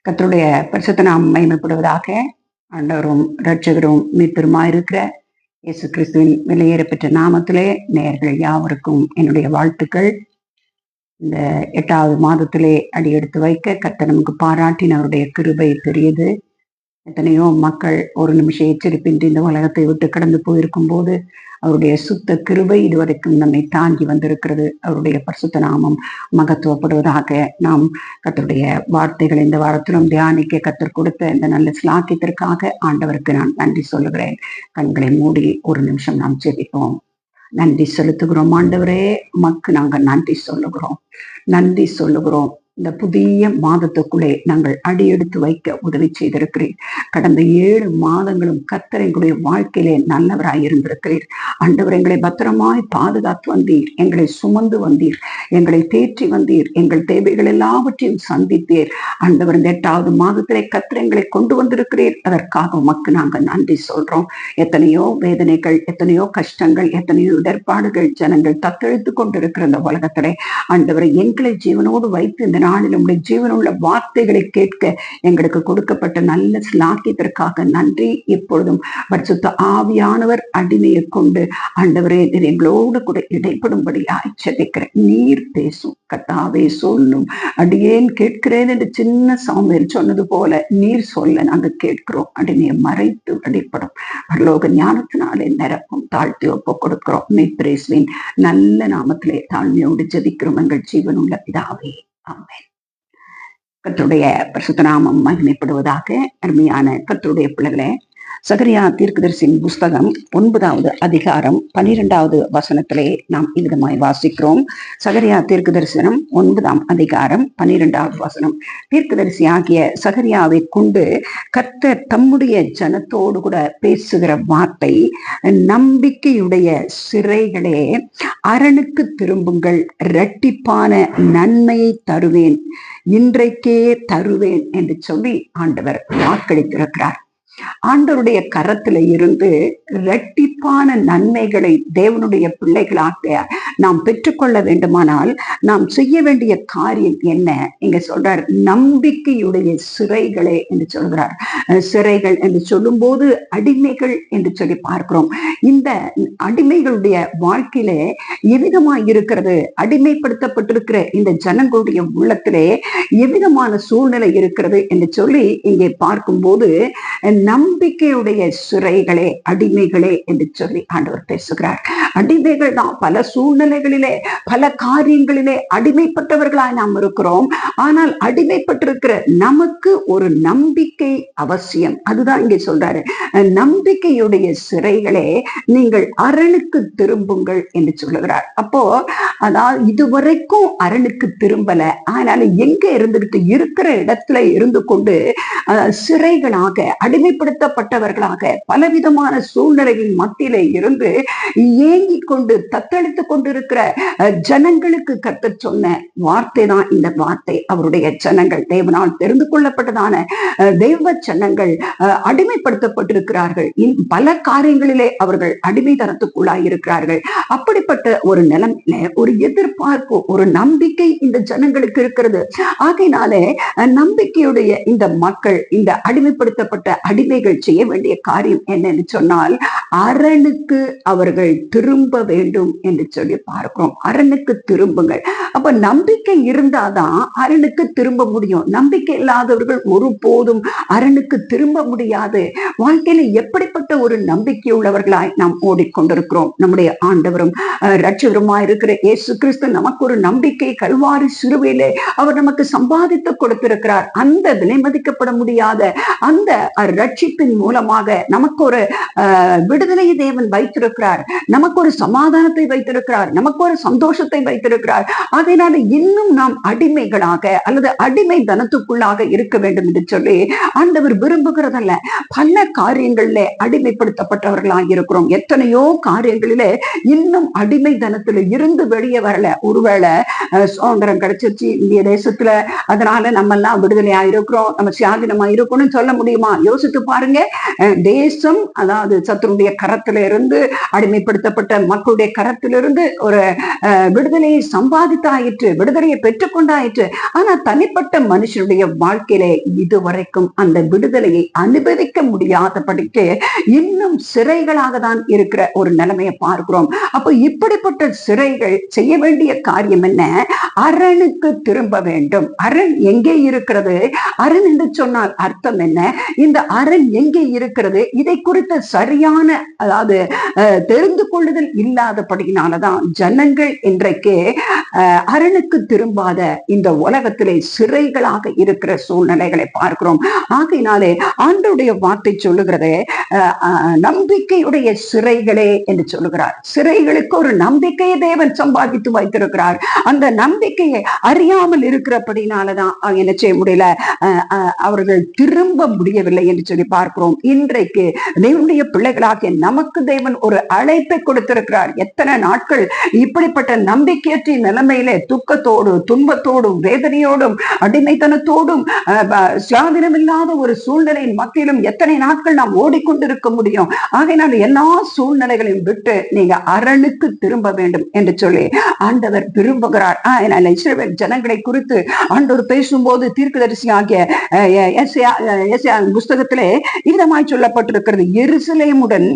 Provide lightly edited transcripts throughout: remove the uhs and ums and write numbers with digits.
கர்த்தருடைய பரிசுத்த நாமம் மகிமைப்படுவதாக. ஆண்டவரும் இரட்சகரும் மீட்பருமாயிருக்கிற இயேசு கிறிஸ்துவின் விலையேற பெற்ற நாமத்திலே நேயர்கள் யாவருக்கும் என்னுடைய வாழ்த்துக்கள். இந்த 8வது மாதத்திலே அடியெடுத்து வைக்க கர்த்தர் நமக்கு பாராட்டின அவருடைய கிருபை பெரியது. எத்தனையோ மக்கள் ஒரு நிமிஷம் எச்சரிப்பின்றி இந்த உலகத்தை விட்டு கடந்து போயிருக்கும் போது அவருடைய சுத்த கிருபை இதுவரைக்கும் நம்மை தாங்கி வந்திருக்கிறது. அவருடைய பரிசுத்த நாமம் மகத்துவப்படுவதாக. நாம் கர்த்தருடைய வார்த்தைகள் இந்த வாரத்திலும் தியானிக்க கர்த்தர் கொடுத்த இந்த நல்ல சிலாக்கியத்திற்காக ஆண்டவருக்கு நான் நன்றி சொல்லுகிறேன். கண்களை மூடி ஒரு நிமிஷம் நாம் ஜெபிப்போம். நன்றி செலுத்துகிறோம் ஆண்டவரே, உமக்கு நாங்கள் நன்றி சொல்லுகிறோம். இந்த புதிய மாதத்துக்குள்ளே நாங்கள் அடியெடுத்து வைக்க உதவி செய்திருக்கிறீர். கடந்த 7 மாதங்களும் கர்த்தர் எங்களுடைய வாழ்க்கையிலே நல்லவராய் இருந்திருக்கிறீர். ஆண்டவர் எங்களை பத்திரமாய் பாதுகாத்து வந்தீர், எங்களை சுமந்து வந்தீர், எங்களை தேற்றி வந்தீர், எங்கள் தேவைகள் எல்லாவற்றையும் சந்தித்தீர். ஆண்டவர் இந்த 8வது மாதத்திலே கர்த்தர் எங்களை கொண்டு வந்திருக்கிறீர். அதற்காக உமக்கு நாங்கள் நன்றி சொல்றோம். எத்தனையோ வேதனைகள், எத்தனையோ கஷ்டங்கள், எத்தனையோ இடர்பாடுகள் ஜனங்கள் தத்தெழுத்து கொண்டிருக்கிற இந்த உலகத்திலே ஆண்டவரை எங்களை ஜீவனோடு வைத்து இந்த நாளில் உங்களுடைய ஜீவனுள்ள வார்த்தைகளை கேட்க எங்களுக்கு கொடுக்கப்பட்ட நல்ல சிலாக்கியத்திற்காக நன்றி. இப்பொழுதும் பரிசுத்த ஆவியானவர் அடிமையை கொண்டு ஆண்டவரே எங்களோடு கூட இடைப்படும்படியாய் ஜெபிக்கிறேன். நீர் பேசும் கர்த்தாவே, சொல்லும் அடியேன் கேட்கிறேன் என்று சின்ன சாமுவேல் சொன்னது போல நீர் சொல்ல நாங்கள் கேட்கிறோம். அடிமையை மறைத்து வெளிப்படும் பரலோக ஞானத்தினாலே நிரப்பும். தாழ்த்தி ஒப்பு கொடுக்கிறோம். மீட்பரேசுவின் நல்ல நாமத்திலே தாழ்மையோடு ஜெபிக்கிறோம் எங்கள் ஜீவனுள்ள பிதாவே, ஆமென். கர்த்தருடைய பரிசுத்த நாமம் மகிமைப்படுவதாக. அருமையான கர்த்தருடைய பிள்ளைகளே, சகரியா தீர்க்கதரிசியின் புஸ்தகம் 9வது அதிகாரம் 12வது வசனத்திலே நாம் இவ்விதமாய் வாசிக்கிறோம். சகரியா தீர்க்கதரிசனம் 9ஆம் அதிகாரம் 12வது வசனம். தீர்க்கதரிசி ஆகிய சகரியாவை கொண்டு கர்த்தர் தம்முடைய ஜனத்தோடு கூட பேசுகிற வார்த்தை, நம்பிக்கையுடைய சிறைகளே அரணுக்கு திரும்புங்கள், இரட்டிப்பான நன்மையை தருவேன், இன்றைக்கே தருவேன் என்று சொல்லி ஆண்டவர் வாக்களித்திருக்கிறார். ஆண்டவருடைய கரத்துல இருந்து இரட்டிப்பான நன்மைகளை தேவனுடைய பிள்ளைகளாக நாம் பெற்றுக்கொள்ள வேண்டுமானால் நாம் செய்ய வேண்டிய காரியம் என்ன? இங்க சொல்றார், நம்பிக்கையுடைய சிறைகளே என்று சொல்கிறார். சிறைகள் என்று சொல்லும் போது அடிமைகள் என்று சொல்லி பார்க்கிறோம். இந்த அடிமைகளுடைய வாழ்க்கையிலே எவ்விதமாய் இருக்கிறது? அடிமைப்படுத்தப்பட்டிருக்கிற இந்த ஜனங்களுடைய உள்ளத்திலே எவ்விதமான சூழ்நிலை இருக்கிறது என்று சொல்லி இங்கே பார்க்கும்போது, நம்பிக்கையுடைய சிறைகளே அடிமைகளே என்று சொல்லி ஆண்டவர் பேசுகிறார். அடிமைகள் தான். பல சூழ்நிலைகளிலே பல காரியங்களிலே அடிமைப்பட்டவர்களாய் நாம் இருக்கிறோம். ஆனால் அடிமைப்பட்டிருக்கிற நமக்கு ஒரு நம்பிக்கை அவசியம். அதுதான் இங்கே சொல்றாரு, நம்பிக்கையுடைய சிறைகளே நீங்கள் அரணுக்கு திரும்புங்கள் என்று சொல்லுகிறார். அப்போ அதாவது இதுவரைக்கும் அரணுக்கு திரும்பல, ஆனால் எங்க இருந்துகிட்டு இருக்கிற இடத்துல இருந்து கொண்டு சிறைகளாக அடிமைப்படுத்தப்பட்டவர்களாக பலவிதமான சூழ்நிலைகளின் மத்தியிலே இருந்து ஏங்கிக் கொண்டு தத்தளித்துக் கொண்டிருக்கிற ஜனங்களுக்கு கர்த்தர் சொன்ன வார்த்தை தான் இந்த வார்த்தை. அவருடைய ஜனங்கள், தேவனால் தெரிந்து கொள்ளப்பட்டதான தெய்வ ஜனங்கள் அடிமைப்படுத்தப்பட்டிருக்கிறார்கள். பல காரியங்களிலே அவர்கள் அடிமைத்தனத்துக்குள்ளாய் இருக்கிறார்கள். அப்படிப்பட்ட ஒரு நிலைமையில ஒரு எதிர்பார்ப்பு, ஒரு நம்பிக்கை இந்த ஜனங்களுக்கு இருக்கிறது. ஆகையினாலே நம்பிக்கையுடைய இந்த மக்கள், இந்த அடிமைப்படுத்தப்பட்ட அடிமைகள் செய்ய வேண்டிய காரியம் என்னன்னு சொன்னால், அரணுக்கு அவர்கள் திரும்ப வேண்டும் என்று சொல்லி பார்க்கிறோம். அரணுக்கு திரும்புங்கள். அப்ப நம்பிக்கை இருந்தாதான் அரணுக்கு திரும்ப முடியும். நம்பிக்கை இல்லாதவர்கள் ஒருபோதும் அரணுக்கு திரும்ப முடியாது. வாழ்க்கையில எப்படிப்பட்ட ஒரு நம்பிக்கை உள்ளவர்களாய் நாம் ஓடிக்கொண்டிருக்கிறோம். நம்முடைய ஆண்டவரும் இரட்சகருமாய் இருக்கிற இயேசு கிறிஸ்து நமக்கு ஒரு நம்பிக்கை கல்வாரி சிலுவையிலே அவர் நமக்கு சம்பாதித்து கொடுத்திருக்கிறார். அந்த விலை மதிக்கப்பட முடியாத அந்த ரட்சிப்பின் மூலமாக நமக்கு ஒரு விடுதலையை தேவன் வைத்திருக்கிறார், நமக்கு ஒரு சமாதானத்தை வைத்திருக்கிறார், நமக்கு ஒரு சந்தோஷத்தை வைத்திருக்கிறார். அதனால இன்னும் நாம் அடிமைகளாக அல்லது அடிமை தனத்துக்குள்ளாக இருக்க வேண்டும் என்று சொல்லி ஆண்டவர் விரும்புகிறதல்ல. பல காரியங்களிலே அடிமைப்படுத்தப்பட்டவர்களாக இருக்கிறோம். எத்தனையோ காரியங்களிலே இன்னும் அடிமை தனத்துல இருந்து வெளியே வரல. ஒருவேளை சுதந்திரம் கிடைச்சிருச்சு இந்திய தேசத்துல, அதனால நம்ம எல்லாம் விடுதலையா இருக்கிறோம், நம்ம சுயாதீனமா இருக்கணும்னு சொல்ல முடியுமா? யோசித்து யோசித்து பாருங்க. தேசம் அதாவது சத்துருடைய கரத்திலிருந்து, அடிமைப்படுத்தப்பட்ட மக்களுடைய கரத்திலிருந்து ஒரு விடுதலையை சம்பாதித்தாயிற்று, விடுதலையை பெற்றுக்கொண்டாயிற்று. ஆனா தனிப்பட்ட மனுஷனுடைய வாழ்க்கையில இதுவரைக்கும் அந்த விடுதலையை அனுபவிக்க முடியாதபடிக்கு இன்னும் சிறைகளாக தான் இருக்கிற ஒரு நிலைமையை பார்க்கிறோம். அப்ப இப்படிப்பட்ட சிறைகள் செய்ய வேண்டிய காரியம் என்ன? அரணுக்கு திரும்ப வேண்டும். அரண் எங்கே இருக்கிறது? அரண் என்று சொன்னால் அர்த்தம் என்ன? இந்த அரண் எங்கே இருக்கிறது? இதை குறித்த சரியான அதாவது தெரிந்து கொள்ளுதல் இல்லாதபடினாலதான் ஜனங்கள் இன்றைக்கு அரணுக்கு திரும்பாத இந்த உலகத்திலே சிறைகளாக இருக்கிற சூழ்நிலைகளை பார்க்கிறோம். ஆகையினாலே ஆண்டவருடைய வார்த்தை சொல்லுகிறதே நம்பிக்கையுடைய சிறைகளே என்று சொல்லுகிறார். சிறைகளுக்கு ஒரு நம்பிக்கையை தேவன் சம்பாதித்து வைத்திருக்கிறார். அந்த நம்பிக்கையை அறியாமல் இருக்கிறபடினாலதான் என்ன செய்ய முடியல, அவர்கள் திரும்ப முடியவில்லை என்று சொல்லி பார்க்கிறோம். இன்றைக்கு தேவனுடைய பிள்ளைகளாக நமக்கு தேவன் ஒரு அழைப்பை கொடுத்திருக்கிறார். எத்தனை நாட்கள் இப்படிப்பட்ட நம்பிக்கையற்ற நிலைமையிலே துக்கத்தோடு, துன்பத்தோடும், வேதனையோடும், அடிமைத்தனத்தோடும், சுயாதீனமில்லாத ஒரு சூழ்நிலையின் மத்தியிலும் எத்தனை நாட்கள் நாம் ஓடிக்கொண்டிருக்க முடியும்? ஆகையினால் எல்லா சூழ்நிலைகளையும் விட்டு நீங்க அரணுக்கு திரும்ப வேண்டும் என்று சொல்லி ஆண்டவர் விரும்புகிறார். இஸ்ரவேல் ஜனங்களை குறித்து ஆண்டவர் பேசும்போது தீர்க்கதரிசியாகிய எசேயா புஸ்தகத்திலே இதமாய் சொல்லப்பட்டிருக்கிறது. எருசலேமுடன்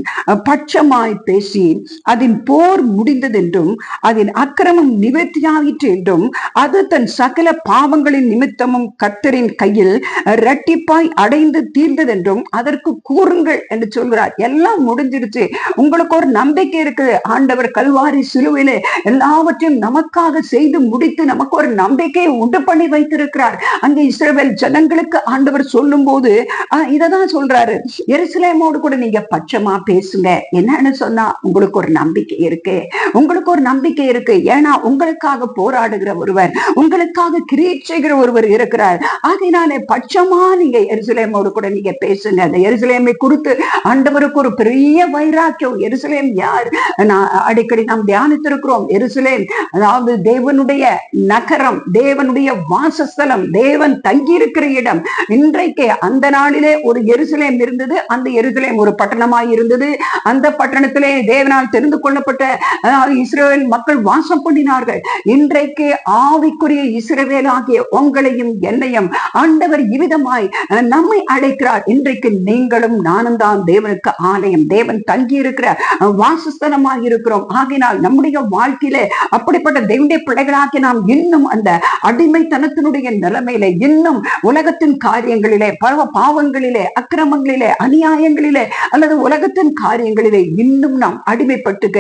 பட்சமாய் பேசி அதன் போர் முடிந்ததென்றும் அதன் அக்கிரமம் நிவர்த்தியாயிற்று என்றும் அது தன் சகல பாவங்களின் நிமித்தமும் கர்த்தரின் கையில் இரட்டிப்பாய் அடைந்து தீர்ந்ததென்றும் அதற்கு கூறுங்கள் என்று சொல்கிறார். எல்லாம் முடிஞ்சிருச்சு, உங்களுக்கு ஒரு நம்பிக்கை இருக்கு. ஆண்டவர் கல்வாரி சிலுவையிலே எல்லாவற்றையும் நமக்காக செய்து முடித்து நமக்கு ஒரு நம்பிக்கையை உண்டு பண்ணி வைத்திருக்கிறார். அங்கே இஸ்ரவேல் ஜனங்களுக்கு ஆண்டவர் சொல்லும் போது இததான் சொல்றாரு, எருசலேமோடு கூட நீங்க பட்சமா பேசுங்க. என்னன்னு சொன்னா உங்களுக்கு ஒரு நம்பிக்கை இருக்கு, உங்களுக்கு ஒரு நம்பிக்கை இருக்கு. ஏன்னா உங்களுக்காக போராடுகிற ஒருவர், உங்களுக்காக கிரியேட் செய்கிற ஒருவர் இருக்கிறார். அதனாலே பட்சமா நீங்க எருசலேமோடு கூட நீங்க பேசுங்க. அந்த எருசலேமை குறித்து ஆண்டவருக்கு ஒரு பெரிய வைராக்கியம். எருசலேம் யார்? அடிக்கடி நாம் தியானித்திருக்கிறோம். எருசலேம் அதாவது தேவனுடைய நகரம், தேவனுடைய வாசஸ்தலம், தேவன் தங்கி இருக்கிற இடம். இன்றைக்கு அந்த நாளிலே ஒரு எருசலேம் இருந்தது. அந்த எருசலேம் ஒரு பட்டணமாய் இருந்தது. அந்த பட்டணத்திலே தேவனால் தெரிந்து கொள்ளப்பட்ட இஸ்ரவேல் மக்கள் வாசம் பண்ணினார்கள். இன்றைக்கு ஆவிக்குரிய இஸ்ரவேல் ஆகிய உங்களையும் என்னையும் ஆண்டவர் இவ்விதமாய் நம்மை அழைக்கிறார். இன்றைக்கு நீங்களும் நானும் தான் தேவனுக்கு ஆலயம், தேவன் தங்கி இருக்கிற வாசஸ்தலமாக இருக்கிறோம். ஆகினால் நம்முடைய வாழ்க்கையிலே அப்படிப்பட்ட தேவனுடைய பிள்ளைகளாக்கி நாம் இன்னும் அந்த அடிமைத்தனத்தினுடைய நிலைமையிலே, இன்னும் உலகத்தின் காரியங்களிலே, பாவங்களிலே, அக்கிரமங்களிலே, அநியாயங்களிலே அல்லது உலகத்தின் காரியங்களிலே இன்னும் நாம் அடிமைப்பட்டுக்க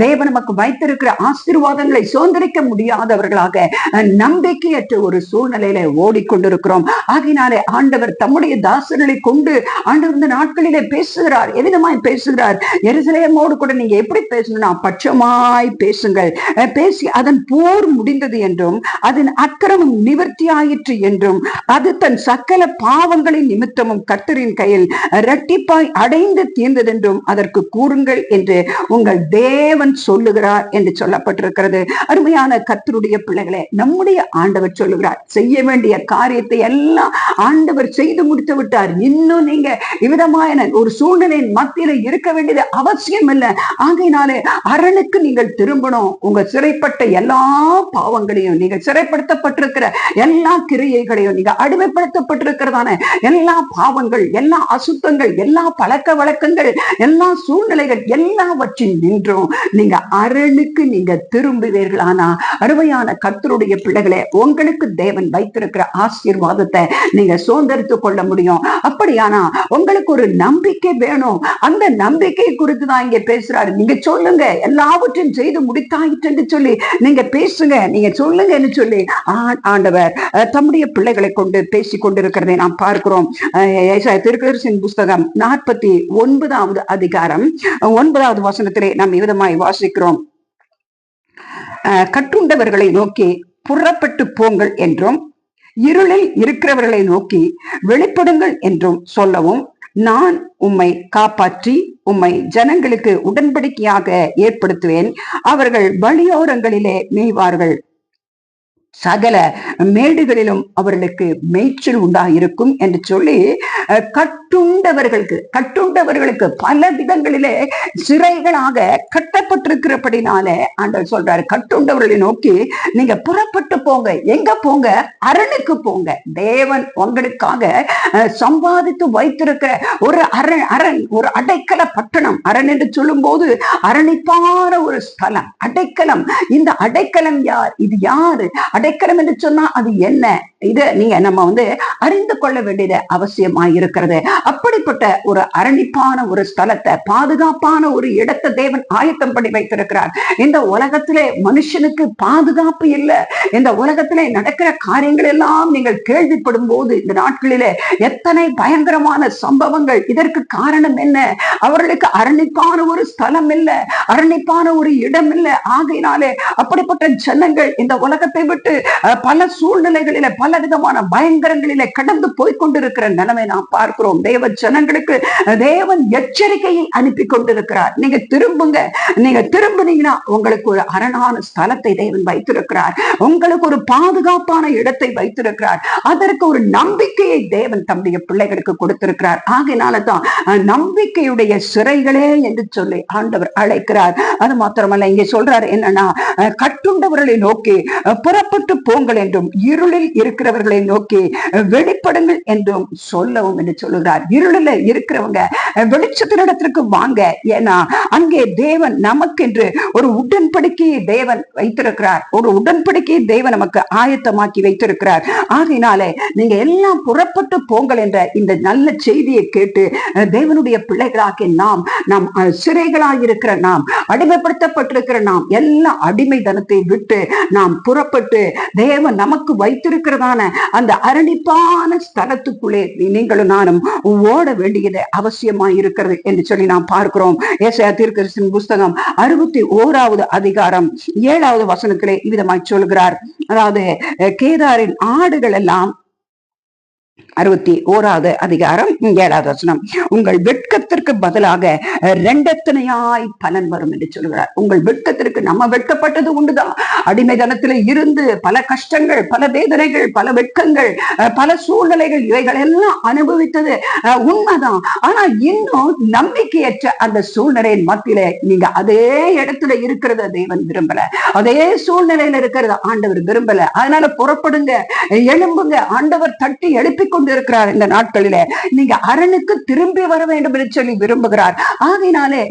தேவன் நமக்கு வைத்திருக்கிற ஆசீர்வாதங்களை சுதந்திரிக்க முடியாதவர்களாக நம்பிக்கையற்ற ஒரு சூழ்நிலையில ஓடிக்கொண்டிருக்கிறோம். ஆகினாலே ஆண்டவர் தம்முடைய தாசர்களை கொண்டு ஆண்டவர் இந்த நாட்களிலே பேசுகிறார். எவ்விதமாய் பேசுகிறார்? எருசலேமோடு கூட நீங்க எப்படி பேசணும்னா பட்சமாய் பேசுங்கள். பேசி அதன் போர் முடிந்தது என்றும் அதன் அக்கிரமம் நிவர்த்தியாயிற்று என்றும் அது தன் சகல பாவங்களின் நிமித்தமும் கர்த்தரின் கையில் இரட்டிப்பாய் அடைந்து தீர்ந்ததென்றும் அதற்கு கூறுங்கள் என்று உங்கள் தேவன் சொல்லுகிறார் என்று சொல்லப்பட்டிருக்கிறது. அருமையான கர்த்தருடைய பிள்ளைகளே, நம்முடைய ஆண்டவர் சொல்லுகிறார், செய்ய வேண்டிய காரியத்தை எல்லாம் ஆண்டவர் செய்து முடித்து விட்டார். இன்னும் நீங்க இவ்விதமான ஒரு சூழ்நிலையின் மத்தியில இருக்க வேண்டியது அவசியம் இல்லை. ஆகையினாலே அரணுக்கு நீங்கள் திரும்பணும். உங்க சிறைப்பட்ட எல்லா பாவங்களையும், நீங்க சிறைப்படுத்தப்பட்டிருக்கிற எல்லா கிரியைகளையும், நீங்க அடிமைப்படுத்தப்பட்டிருக்கிறதான எல்லா பாவங்கள், எல்லா அசுத்தங்கள், எல்லா பழக்க வழக்கங்கள், எல்லா சூழ்நிலைகள் எல்லாவற்றின் நின்றும் நீங்க அரணுக்கு நீங்க திரும்புவீர்களானா அருமையான கர்த்தருடைய பிள்ளைகளே, உங்களுக்கு தேவன் வைத்திருக்கிற ஆசீர்வாதத்தை நீங்க சுதந்திரித்துக் கொள்ள முடியும். அப்படியானா உங்களுக்கு ஒரு நம்பிக்கை வேணும். அந்த நம்பிக்கை குறித்து தான் இங்க பேசுறாரு. நீங்க சொல்லுங்க, எல்லாவற்றையும் செய்து முடித்தாயிற்று சொல்லி நீங்க பேசுங்க, நீங்க சொல்லுங்கன்னு சொல்லி ஆண்டவர் தம்முடைய பிள்ளைகளை கொண்டு பேசிக் கொண்டிருக்கிறதை நாம் பார்க்கிறோம். திருக்கதரிசியின் புஸ்தகம் 49வது அதிகாரம் 9வது வசனத்திலே நாம் விதமாய் வாசிக்கிறோம். கட்டுண்டவர்களை நோக்கி புறப்பட்டு போங்கள் என்றும் இருளில் இருக்கிறவர்களை நோக்கி வெளிப்படுங்கள் என்றும் சொல்லவும், நான் உம்மை காப்பாற்றி உம்மை ஜனங்களுக்கு உடன்படிக்கையாக ஏற்படுத்துவேன். அவர்கள் வழியோரங்களிலே மேய்வார்கள், சகல மேடுகளிலும் அவர்களுக்கு மேய்ச்சல் உண்டாயிருக்கும் என்று சொல்லி, கட்டுண்டவர்களுக்கு பல விதங்களிலே சிறைகளாக கட்டப்பட்டிருக்கிறபடினாலே ஆண்டவர் சொல்றாரு, கட்டுண்டவர்களை நோக்கி நீங்க புறப்பட்டு போங்க. எங்க போங்க? அரணுக்கு போங்க. தேவன் உங்களுக்காக சம்பாதித்து வைத்திருக்கிற ஒரு அரண், ஒரு அடைக்கல பட்டணம். அரண் என்று சொல்லும் போது அரணிப்பான ஒரு ஸ்தலம், அடைக்கலம். இந்த அடைக்கலம் யார்? இது யாரு? அடைக்கலம் என்று சொன்னா அது என்ன? இது நீங்க நம்ம அறிந்து கொள்ள வேண்டியது அவசியமாயிருக்கிறது. அப்படிப்பட்ட ஒரு அரணிப்பான ஒரு ஸ்தலத்தை, பாதுகாப்பான ஒரு இடத்தை தேவன் ஆயத்தம் பண்ணி வைத்திருக்கிறார். இந்த உலகத்திலே மனுஷனுக்கு பாதுகாப்பு இல்லை. இந்த உலகத்திலே நடக்கிற காரியங்கள் எல்லாம் நீங்கள் கேள்விப்படும் போது இந்த நாட்களிலே எத்தனை பயங்கரமான சம்பவங்கள். இதற்கு காரணம் என்ன? அவர்களுக்கு அரணிப்பான ஒரு ஸ்தலம் இல்லை, அரணிப்பான ஒரு இடம் இல்லை. ஆகையினாலே அப்படிப்பட்ட ஜனங்கள் இந்த உலகத்தை விட்டு பல சூழ்நிலைகளில, பல விதமான பயங்கரங்களிலே கடந்து போய்கொண்டிருக்கிற நிலைமை நாம் பார்க்கிறோம். தேவ ஜனங்களுக்கு தேவன் எச்சரிக்கையை அனுப்பி கொண்டிருக்கிறார். நீங்க திரும்புங்க. நீங்க திரும்பினீங்கன்னா உங்களுக்கு ஒரு அரணான ஸ்தலத்தை தேவன் வைத்திருக்கிறார். உங்களுக்கு ஒரு பாதுகாப்பான இடத்தை வைத்திருக்கிறார். அதற்கு ஒரு நம்பிக்கையை தேவன் தம்முடைய பிள்ளைகளுக்கு கொடுத்திருக்கிறார். ஆகையினாலதான் நம்பிக்கையுடைய சிறைகளே என்று சொல்லி ஆண்டவர் அழைக்கிறார். அது மாத்திரமல்ல, இங்கே சொல்றாரு என்னன்னா, கட்டுண்டவர்களை நோக்கி புறப்பட்டு போங்கள் என்றும், இருளில் இருக்கிறவர்களை நோக்கி வெளிப்படுங்கள் என்றும் சொல்லவும் என்று சொல்லுகிறார். இருளில் இருக்கிறவங்க வெளிச்சத்தினிடத்திற்கு வாங்க. ஏன்னா அங்கே தேவன் நமக்கென்று ஒரு உடன்படிக்கையை தேவன் வைத்திருக்கிறார். ஒரு உடன்படிக்கையை தேவன் நமக்கு ஆயத்தமாக்கி வைத்திருக்கிறார். ஆகையினாலே நீங்க எல்லாம் புறப்பட்டு போங்கள் என்ற இந்த நல்ல செய்தியை கேட்டு தேவனுடைய பிள்ளைகளாக்கி நாம் சிறைகளாயிருக்கிற நாம், அடிமைப்படுத்தப்பட்டிருக்கிற நாம், எல்லா அடிமைதனத்தை விட்டு நாம் புறப்பட்டு தேவன் நமக்கு வைத்திருக்கிறதான அந்த அரணிப்பான ஸ்தலத்துக்குள்ளே நீங்களும் நானும் ஓட வேண்டியது அவசியமாய் இருக்கிறது என்று சொல்லி நாம் பார்க்கிறோம். ஏசாயா தீர்க்கதரிசியின் புஸ்தகம் 61வது அதிகாரம் 7வது வசனத்திலே இவ்விதமாய் சொல்கிறார். அதாவது கேதாரின் ஆடுகள் எல்லாம் 61வது அதிகாரம் 7வது வசனம், உங்கள் வெட்கத்திற்கு பதிலாக ரெண்டத்தனையாய் பலன் வரும் என்று சொல்கிறார். உங்கள் வெட்கத்திற்கு, நம்ம வெட்கப்பட்டது உண்டுதான். அடிமைதனத்திலே இருந்து பல கஷ்டங்கள், பல வேதனைகள், பல வெட்கங்கள், பல சூழ்நிலைகள், இவைகள் எல்லாம் அனுபவித்தது உண்மைதான். ஆனா இன்னும் நம்பிக்கையற்ற அந்த சூழ்நிலையின் மத்தியில நீங்க அதே இடத்துல இருக்கிறத தேவன் விரும்பல. அதே சூழ்நிலையில இருக்கிறத ஆண்டவர் விரும்பல. அதனால புறப்படுங்க, எழும்புங்க. ஆண்டவர் தட்டி எழுப்பி கொண்டிருக்கிறார். இந்த நாட்களிலே நீங்க அரணுக்கு திரும்பி வர வேண்டும் என்று சொல்லி விரும்புகிறார். ஆகையினாலே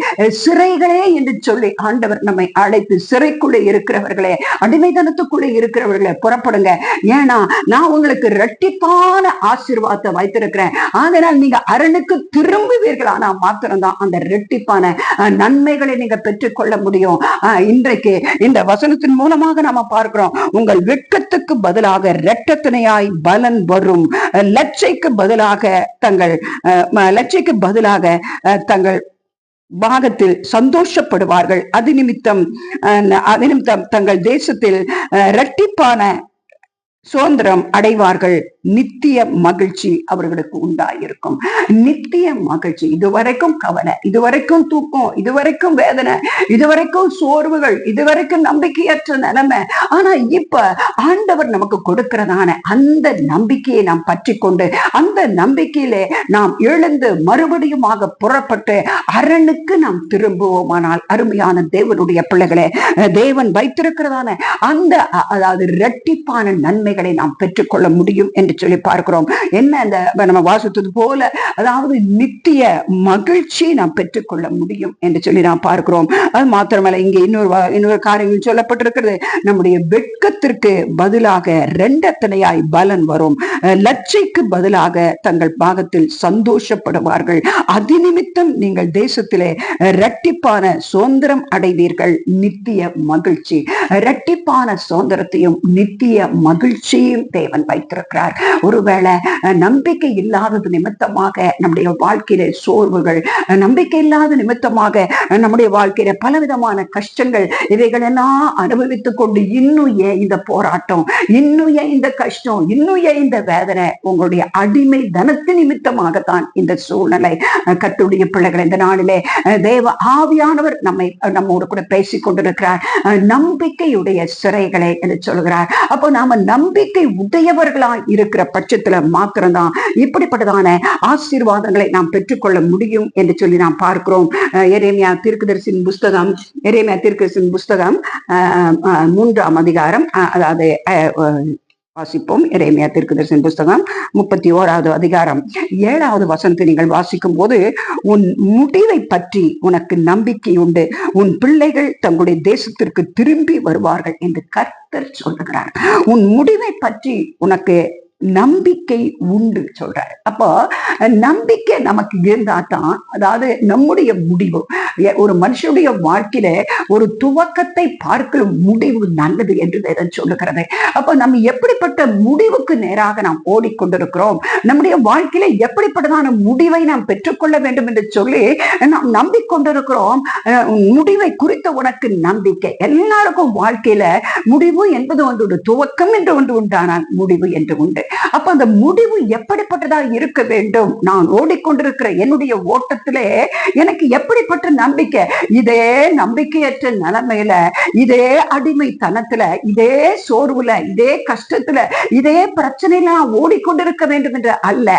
சிறைகளே என்று சொல்லி ஆண்டவர் நம்மை அழைத்து, சிறைக்குள்ளே இருக்கிறவர்களே, அடிமைதனத்துக்குள்ளே இருக்கிறவர்களே புறப்படுங்க. ஏன்னா நான் உங்களுக்கு இரட்டிப்பான ஆசீர்வாதத்தை வைத்திருக்கிறேன். அதனால் நீங்க அரணுக்கு திரும்புவீர்கள். ஆனா மாத்திரம்தான் அந்த இரட்டிப்பான நன்மைகளை நீங்க பெற்றுக்கொள்ள முடியும். இன்றைக்கு இந்த வசனத்தின் மூலமாக நாம பார்க்கிறோம், உங்கள் வெட்கத்துக்கு பதிலாக இரட்டத்தனையாய் பலன் வரும். லட்சைக்கு பதிலாக தங்கள் பாகத்தில் சந்தோஷப்படுவார்கள். அது நிமித்தம் தங்கள் தேசத்தில் இரட்டிப்பான சுதந்திரம் அடைவார்கள். நித்திய மகிழ்ச்சி அவர்களுக்கு உண்டாயிருக்கும். நித்திய மகிழ்ச்சி. இதுவரைக்கும் கவலை, இதுவரைக்கும் தூக்கம், இதுவரைக்கும் வேதனை, இதுவரைக்கும் சோர்வுகள், இதுவரைக்கும் நம்பிக்கையற்ற நிலைமை. ஆனா இப்ப ஆண்டவர் நமக்கு கொடுக்கிறதான அந்த நம்பிக்கையை நாம் பற்றி கொண்டு, அந்த நம்பிக்கையிலே நாம் எழுந்து மறுபடியுமாக புறப்பட்டு அரணுக்கு நாம் திரும்புவோமானால், அருமையான தேவனுடைய பிள்ளைகளே, தேவன் வைத்திருக்கிறதான அந்த அதாவது இரட்டிப்பான நன்மைகளை நாம் பெற்றுக்கொள்ள முடியும் என்று சொல்லி பார்க்கிறோம். என்ன அந்த நம்ம வாசித்தது போல, அதாவது நித்திய மகிழ்ச்சி நாம் பெற்றுக்கொள்ள முடியும் என்று சொல்லி நாம் பார்க்கிறோம். அது மாத்திரமல்ல, இங்க இன்னொரு காரியங்கள் சொல்லப்பட்டிருக்கிறது. நம்முடைய வெட்கத்திற்கு பதிலாக ரெண்டத்தனையாய் பலன் வரும். லட்சைக்கு பதிலாக தங்கள் பாகத்தில் சந்தோஷப்படுவார்கள். அது நிமித்தம் நீங்கள் தேசத்திலே இரட்டிப்பான சுதந்திரம் அடைவீர்கள். நித்திய மகிழ்ச்சி, இரட்டிப்பான சுதந்திரத்தையும் நித்திய மகிழ்ச்சி மகிழ்ச்சியும் தேவன் வைத்திருக்கிறார். ஒருவேளை நம்பிக்கை இல்லாதது நிமித்தமாக நம்முடைய வாழ்க்கையில சோர்வுகள், நம்பிக்கை இல்லாத நிமித்தமாக நம்முடைய வாழ்க்கையில பலவிதமான கஷ்டங்கள், இவைகள் எல்லாம் அனுபவித்துக் கொண்டு இன்னும் ஏன் இந்த போராட்டம், இன்னும் ஏன் இந்த கஷ்டம், இன்னும் ஏன் இந்த வேதனை, உங்களுடைய அடிமை தனத்து நிமித்தமாகத்தான் இந்த சூழ்நிலை. கர்த்தருடைய பிள்ளைகள், இந்த நாளிலே தேவ ஆவியானவர் நம்மோடு கூட பேசிக் கொண்டிருக்கிறார். நம்பிக்கையுடைய சிறைகளை என்று சொல்கிறார். அப்போ நாம நம்பிக்கை உடையவர்களாய் இருக்கிற பட்சத்துல மாத்திரம்தான் இப்படிப்பட்டதான ஆசீர்வாதங்களை நாம் பெற்றுக்கொள்ள முடியும் என்று சொல்லி நாம் பார்க்கிறோம். எரேமியா தீர்க்கதரிசியின் புஸ்தகம் 3ஆம் அதிகாரம், அதாவது வாசிப்போம். எரேமியா தீர்க்கதரிசியின் புஸ்தகம் 31வது அதிகாரம் 7வது வசனத்தை நீங்கள் வாசிக்கும் போது, உன் முடிவை பற்றி உனக்கு நம்பிக்கை உண்டு, உன் பிள்ளைகள் தங்களுடைய தேசத்திற்கு திரும்பி வருவார்கள் என்று கர்த்தர் சொல்லுகிறார். உன் முடிவை பற்றி உனக்கு நம்பிக்கை உண்டு சொல்றாரு. அப்போ நம்பிக்கை நமக்கு இருந்தாதான், அதாவது நம்முடைய முடிவு, ஒரு மனுஷனுடைய வாழ்க்கையில ஒரு துவக்கத்தை பார்க்கிற முடிவு நல்லது என்று வேதம் சொல்லுகிறது. அப்போ நம்ம எப்படிப்பட்ட முடிவுக்கு நேராக நாம் ஓடிக்கொண்டிருக்கிறோம், நம்முடைய வாழ்க்கையில எப்படிப்பட்டதான முடிவை நாம் பெற்றுக்கொள்ள வேண்டும் என்று சொல்லி நாம் நம்பிக்கொண்டிருக்கிறோம். முடிவை குறித்த உனக்கு நம்பிக்கை. எல்லாருக்கும் வாழ்க்கையில முடிவு என்பது ஒன்று, துவக்கம் என்று ஒன்று உண்டானால் முடிவு என்று உண்டு. அப்ப அந்த முடிவு எப்படிப்பட்டதா இருக்க வேண்டும்? நான் ஓடிக்கொண்டிருக்கிற என்னுடைய ஓட்டத்திலே எனக்கு எப்படிப்பட்ட நம்பிக்கை? இதே நம்பிக்கையற்ற நிலைமையில, இதே அடிமைத்தனத்துல, இதே சோர்வுல, இதே கஷ்டத்துல, இதே பிரச்சனையில நான் ஓடிக்கொண்டிருக்க வேண்டும் என்று அல்ல,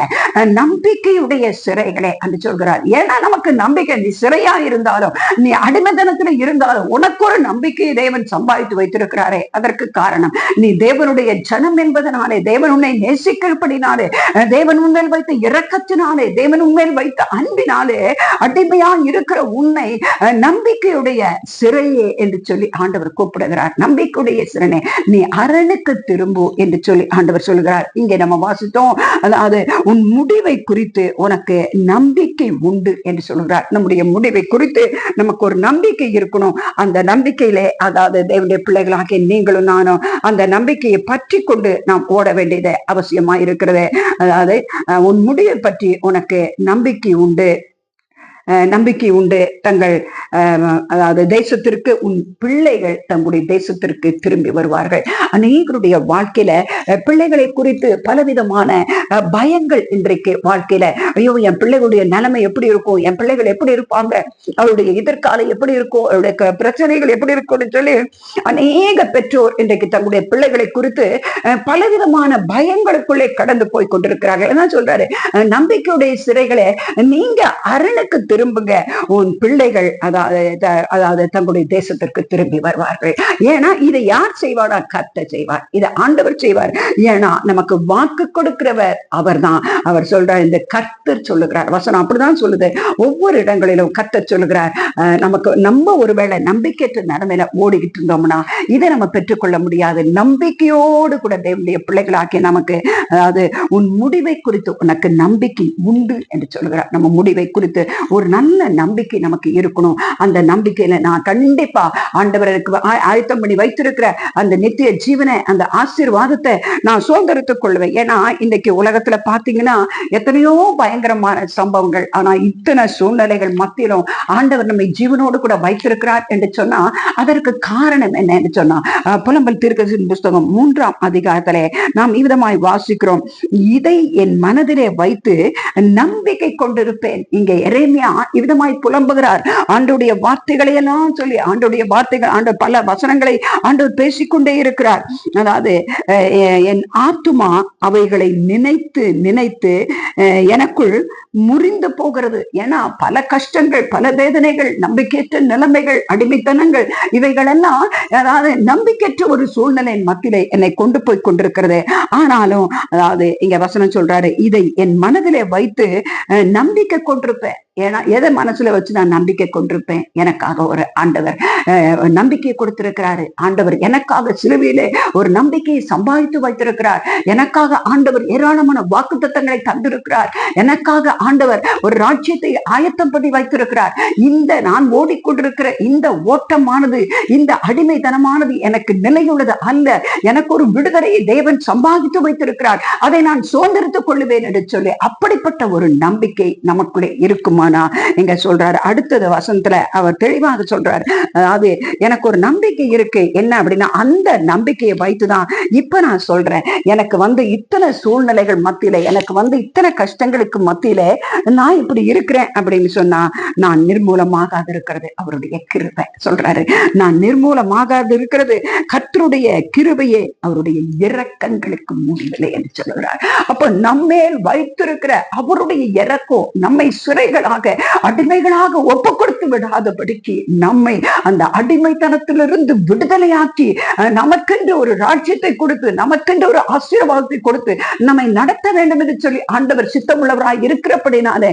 நம்பிக்கையுடைய சிறைகளே என்று சொல்கிறார். ஏன்னா நமக்கு நம்பிக்கை, நீ சிறையா இருந்தாலும், நீ அடிமைத்தனத்துல இருந்தாலும், உனக்கு ஒரு நம்பிக்கையை தேவன் சம்பாதித்து வைத்திருக்கிறாரே. அதற்கு காரணம் நீ தேவனுடைய ஜனம் என்பதனாலே, தேவன் உன்னை நேசிக்கிறபடினாலே, தேவன் உன்மேல் வைத்த இரக்கத்தினாலே, தேவன் உன்மேல் வைத்த அன்பினாலே அடிமையா இருக்கிற உன்னை நம்பிக்கையுடைய சிறையே என்று சொல்லி ஆண்டவர் கூப்பிடுகிறார். நம்பிக்கையுடைய சிறையே, நீ அரணுக்கு திரும்பு என்று சொல்லி ஆண்டவர் சொல்கிறார். இங்கே நம்ம வாசித்தோம், அதாவது உன் முடிவை குறித்து உனக்கு நம்பிக்கை உண்டு என்று சொல்கிறார். நம்முடைய முடிவை குறித்து நமக்கு ஒரு நம்பிக்கை இருக்கணும். அந்த நம்பிக்கையிலே, அதாவது தேவனுடைய பிள்ளைகளாக நீங்களும் நானும் அந்த நம்பிக்கையை பற்றி கொண்டு நாம் ஓட வேண்டியது அவசியமா இருக்கிறது. அதாவது உன் முடிவை பற்றி உனக்கு நம்பிக்கை உண்டு, தங்கள் அதாவது தேசத்திற்கு, உன் பிள்ளைகள் தங்களுடைய தேசத்திற்கு திரும்பி வருவார்கள். அநேகருடைய வாழ்க்கையில பிள்ளைகளை குறித்து பலவிதமான பயங்கள் இன்றைக்கு வாழ்க்கையில, ஐயோ என் பிள்ளைகளுடைய நிலைமை எப்படி இருக்கும், என் பிள்ளைகள் எப்படி இருப்பாங்க, அவருடைய எதிர்காலம் எப்படி இருக்கும், அவருடைய பிரச்சனைகள் எப்படி இருக்கும்னு சொல்லி அநேக பெற்றோர் இன்றைக்கு தங்களுடைய பிள்ளைகளை குறித்து பலவிதமான பயங்களுக்குள்ளே கடந்து போய் கொண்டிருக்கிறார்கள். என்ன சொல்றாரு? நம்பிக்கையுடைய சிறைகளை நீங்க அரணுக்கு திரும்புங்க, உன் பிள்ளைகள் அதாவது தங்களுடைய தேசத்திற்கு திரும்பி வருவார்கள். ஏன்னா இதை யார் செய்வாரா? கர்த்தர் செய்வார். இதை ஆண்டவர் செய்வார். ஏன்னா நமக்கு வாக்கு கொடுக்கிறவர் அவர்தான். அவர் சொல்றார், இந்த கர்த்தர் சொல்லுகிறார். வசனம் அப்படிதான் சொல்லுது. ஒவ்வொரு இடங்களிலும் கர்த்தர் சொல்லுகிறார். நம்ம ஒருவேளை நம்பிக்கையற்ற நிலைமையில ஓடிக்கிட்டு இருந்தோம்னா இதை நம்ம பெற்றுக்கொள்ள முடியாது. நம்பிக்கையோடு கூட தேவனுடைய பிள்ளைகளாக்கி நமக்கு, அதாவது உன் முடிவை குறித்து உனக்கு நம்பிக்கை உண்டு என்று சொல்லுகிறார். நம்ம முடிவை குறித்து ஒரு நல்ல நம்பிக்கை நமக்கு இருக்கணும். அந்த நம்பிக்கையில நான் கண்டிப்பா ஆண்டவருக்கு ஆயத்தம் பண்ணி வைத்திருக்கிற அந்த நித்திய ஜீவனை, அந்த ஆசீர்வாதத்தை நான் சுதந்திரத்துக் கொள்வேன். ஏன்னா இன்னைக்கு உலகத்துல பாத்தீங்கன்னா எத்தனையோ பயங்கரமான சம்பவங்கள், ஆனா இத்தனை சூழ்நிலைகள் மத்தியிலும் ஆண்டவர் நம்மை ஜீவனோடு கூட வைத்திருக்கிறார் என்று சொன்னா அதற்கு காரணம் என்ன என்று சொன்னா, புலம்பல் தீர்க்கதரிசியின் புஸ்தகம் 3ஆம் அதிகாரத்திலே நாம் இவ்விதமாய் வாசிக்கிறோம், இதை என் மனதிலே வைத்து நம்பிக்கை கொண்டிருப்பேன். இங்கே எரேமியா இவ்விதமாய் புலம்புகிறார். ஆண்டவருடைய வார்த்தைகளை எல்லாம் சொல்லி, ஆண்டவருடைய வார்த்தைகள், ஆண்டவர் பல வசனங்களை ஆண்டவர் பேசிக்கொண்டே இருக்கிறார். அதாவது என் ஆத்துமா அவைகளை நினைத்து நினைத்து எனக்குள் முறிந்து போகிறது. ஏன்னா பல கஷ்டங்கள், பல வேதனைகள், நம்பிக்கையற்ற நிலைமைகள், அடிமைத்தனங்கள், இவைகள் எல்லாம் அதாவது நம்பிக்கையற்ற ஒரு சூழ்நிலையின் மத்தியிலே என்னை கொண்டு போய் கொண்டிருக்கிறது. ஆனாலும் அதாவது இங்க வசனம் சொல்றாரு, இதை என் மனதிலே வைத்து நம்பிக்கை கொண்டிருப்பேன். ஏன்னா எதை மனசுல வச்சு நான் நம்பிக்கை கொண்டிருப்பேன்? எனக்காக ஒரு ஆண்டவர் நம்பிக்கையை கொடுத்திருக்கிறாரு. ஆண்டவர் எனக்காக சிலுவையிலே ஒரு நம்பிக்கையை சம்பாதித்து வைத்திருக்கிறார். எனக்காக ஆண்டவர் ஏராளமான வாக்குத்தத்தங்களை தந்திருக்கிறார். எனக்காக ஆண்டவர் ஒரு ராஜ்யத்தை ஆயத்தம் பண்ணி வைத்திருக்கிறார். இந்த நான் ஓடிக்கொண்டிருக்கிற இந்த ஓட்டமானது, இந்த அடிமைத்தனமானது எனக்கு நிலையுள்ளது அல்ல. எனக்கு ஒரு விடுதலையை தேவன் சம்பாதித்து வைத்திருக்கிறார். அதை நான் சுதந்திரத்துக் கொள்ளுவேன் என்று சொல்லி அப்படிப்பட்ட ஒரு நம்பிக்கை நமக்குள்ளே இருக்குமானா இங்க சொல்றாரு. அடுத்தது வசனத்துல அவர் தெளிவாக சொல்றாரு, அதாவது எனக்கு ஒரு நம்பிக்கை இருக்கு. என்ன அப்படின்னா, அந்த நம்பிக்கையை வைத்துதான் இப்ப நான் சொல்றேன், எனக்கு இத்தனை சூழ்நிலைகள் மத்தியில, எனக்கு இத்தனை கஷ்டங்களுக்கு மத்தியில நான் இப்படி இருக்கிறேன் அப்படின்னு சொன்னா, நான் நிர்மூலமாகாது இருக்கிறது அவருடைய கிருபை. சொல்றாரு, நான் நிர்மூலமாகாது இருக்கிறது கர்த்தருடைய கிருபையே, அவருடைய இரக்கங்களுக்கு முடிவில்லை என்று சொல்லுகிறார். அப்ப நம்மேல் வைத்திருக்கிற அவருடைய இரக்கம் நம்மை சிறைகளாக அடிமைகளாக ஒப்பு கொடுத்து விடாதபடிக்கு, நம்மை அந்த அடிமைத்தனத்திலிருந்து விடுதலையாக்கி நமக்கென்று ஒரு ராஜ்யத்தை கொடுத்து, நமக்கென்று ஒரு ஆசீர்வாதத்தை கொடுத்து நம்மை நடத்த வேண்டும் என்று சொல்லி ஆண்டவர் சித்தமுள்ளவராய் இருக்கிறபடினாலே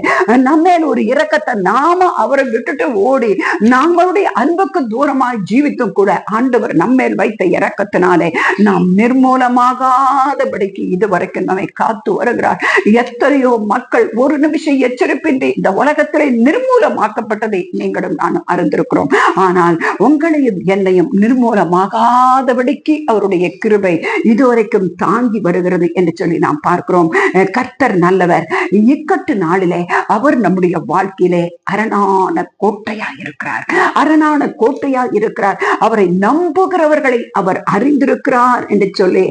நம்மேல் ஒரு இரக்கத்தை, நாம அவரை விட்டுட்டு ஓடி நம்மளுடைய அன்புக்கு தூரமாய் ஜீவித்தும் கூட ஆண்டவர் நம்மேல் வைத்த இரக்கத்தினாலே நாம் நிர்மூலமாகாதபடிக்கு இதுவரைக்கும் நம்மை காத்து வருகிறார். எத்தனையோ மக்கள் ஒரு நிமிஷம் எச்சரிப்பின்றி இந்த உலகத்திலே நிர்மூலமாக்கப்பட்டதை நீங்களும் நானும் அறிந்திருக்கிறோம். ஆனால் உங்களையும் என்னையும் நிர்மூலமாகாதபடிக்கு அவருடைய கிருபை இதுவரைக்கும் தாங்கி வருகிறது என்று சொல்லி நாம் பார்க்கிறோம். கர்த்தர் நல்லவர். இக்கட்டு நாளிலே அவர் நம்முடைய வாழ்க்கையிலே அரணான கோட்டையா இருக்கிறார். அரணான கோட்டையா இருக்கிறார். அவரை நம்புகிறவர்களை அவர் அறிந்திருக்கிறார் என்று சொல்லி